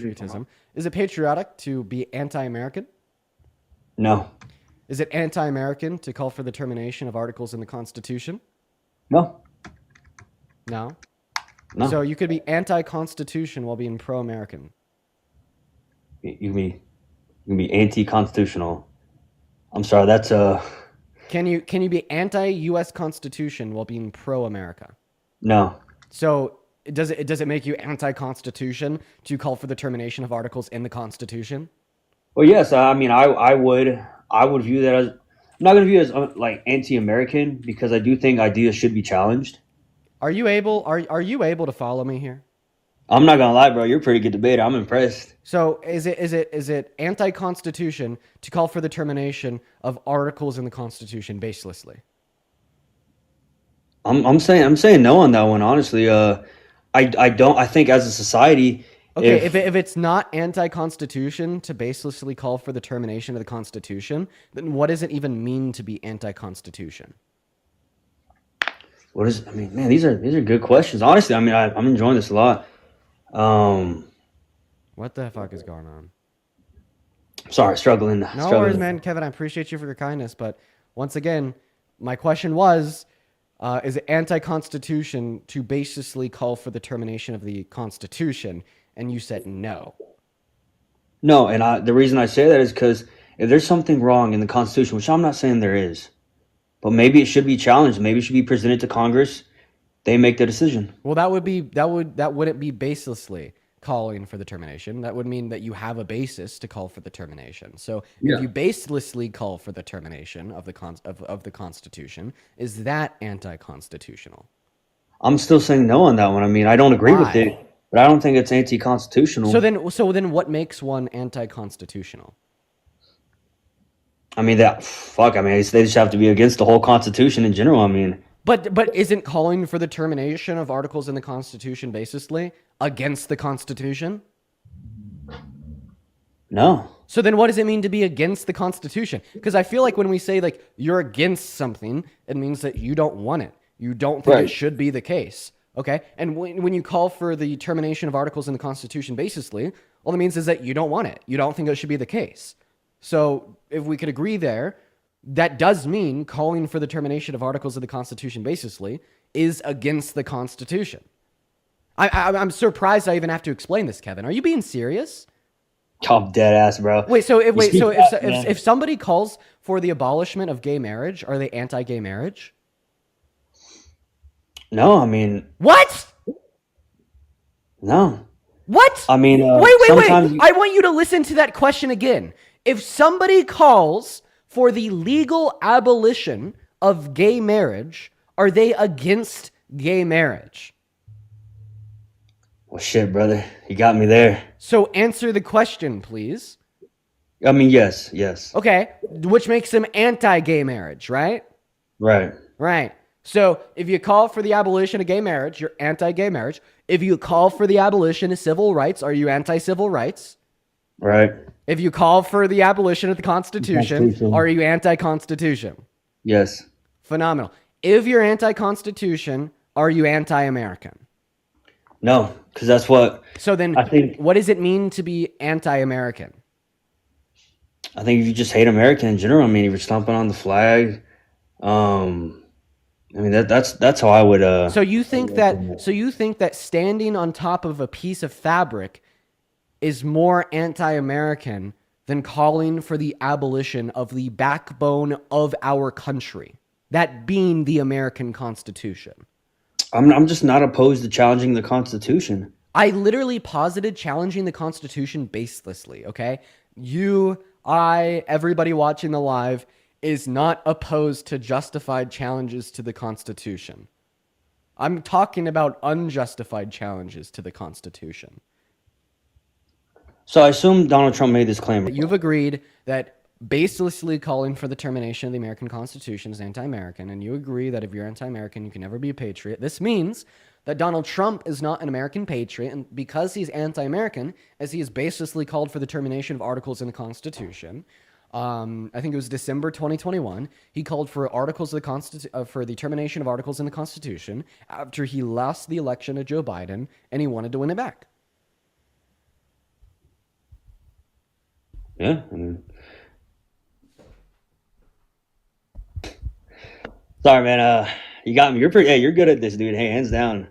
patriotism. Is it patriotic to be anti-American? No. Is it anti-American to call for the termination of articles in the Constitution? No. No. So No. you could be anti-Constitution while being pro-American. You can be anti-constitutional. I'm sorry. That's Can you be anti-U.S. Constitution while being pro-America? no. So does it make you anti-Constitution to call for the termination of articles in the Constitution? Well, yes. I mean, I would view that as. I'm not going to view it as like anti-American because I do think ideas should be challenged. Are you able to follow me here? I'm not gonna lie, bro. You're a pretty good debater. I'm impressed. So is it anti-Constitution to call for the termination of articles in the Constitution baselessly? I'm saying no on that one. Honestly, I don't. I think as a society, Okay, if it's not anti-Constitution to baselessly call for the termination of the Constitution, then what does it even mean to be anti-Constitution? what is? I mean, man, these are good questions. Honestly, I mean, I'm enjoying this a lot. Um, What the fuck is going on? sorry, struggling, No worries, struggling. man. Kevin, I appreciate you for your kindness, but once again, my question was, is it anti-Constitution to baselessly call for the termination of the Constitution? And you said no. No, and the reason I say that is because if there's something wrong in the Constitution, which I'm not saying there is, but maybe it should be challenged. Maybe it should be presented to Congress. They make the decision. Well, that wouldn't be baselessly calling for the termination. That would mean that you have a basis to call for the termination. So if Yeah. you baselessly call for the termination of the Constitution, is that anti-constitutional? I'm still saying no on that one. I mean, I don't agree with Why? it, but I don't think it's anti-constitutional. So then, what makes one anti-constitutional? I mean, that fuck. I mean, they just have to be against the whole Constitution in general. I mean, But isn't calling for the termination of articles in the Constitution baselessly against the Constitution? no. So then what does it mean to be against the Constitution? Because I feel like when we say like you're against something, it means that you don't want it. You don't think it Right. should be the case. Okay? And when you call for the termination of articles in the Constitution baselessly, all it means is that you don't want it. You don't think it should be the case. So if we could agree there, that does mean calling for the termination of articles of the Constitution baselessly is against the Constitution. I'm surprised I even have to explain this, Kevin. Are you being serious? I'm dead ass, bro. Wait, so if You wait, speak so fast, man. if somebody calls for the abolishment of gay marriage, are they anti-gay marriage? No, I mean, What? no. What? I mean, Wait. sometimes. I want you to listen to that question again. If somebody calls for the legal abolition of gay marriage, are they against gay marriage? Well, shit, brother. You got me there. So answer the question, please. I mean, yes, yes. Okay, which makes them anti-gay marriage, right? Right. Right. So if you call for the abolition of gay marriage, you're anti-gay marriage. If you call for the abolition of civil rights, are you anti-civil rights? Right. If you call for the abolition of the Constitution, Constitution. are you anti-Constitution? Yes. Phenomenal. If you're anti-Constitution, are you anti-American? No, because that's what So then, I think. what does it mean to be anti-American? I think if you just hate America in general, I mean, if you're stomping on the flag, um, I mean that's how I would. So you think that standing on top of a piece of fabric is more anti-American than calling for the abolition of the backbone of our country, that being the American Constitution? I'm just not opposed to challenging the Constitution. I literally posited challenging the Constitution baselessly, okay? You, I, everybody watching the live is not opposed to justified challenges to the Constitution. I'm talking about unjustified challenges to the Constitution. So I assume Donald Trump made this claim. You've agreed that baselessly calling for the termination of the American Constitution is anti-American, and you agree that if you're anti-American, you can never be a patriot. This means that Donald Trump is not an American patriot, and because he's anti-American, as he has baselessly called for the termination of articles in the Constitution, I think it was December 2021, he called for for the termination of articles in the Constitution after he lost the election to Joe Biden, and he wanted to win it back. Yeah, I mean, sorry, man. You got me. You're pretty. Hey, you're good at this, dude. Hey, hands down.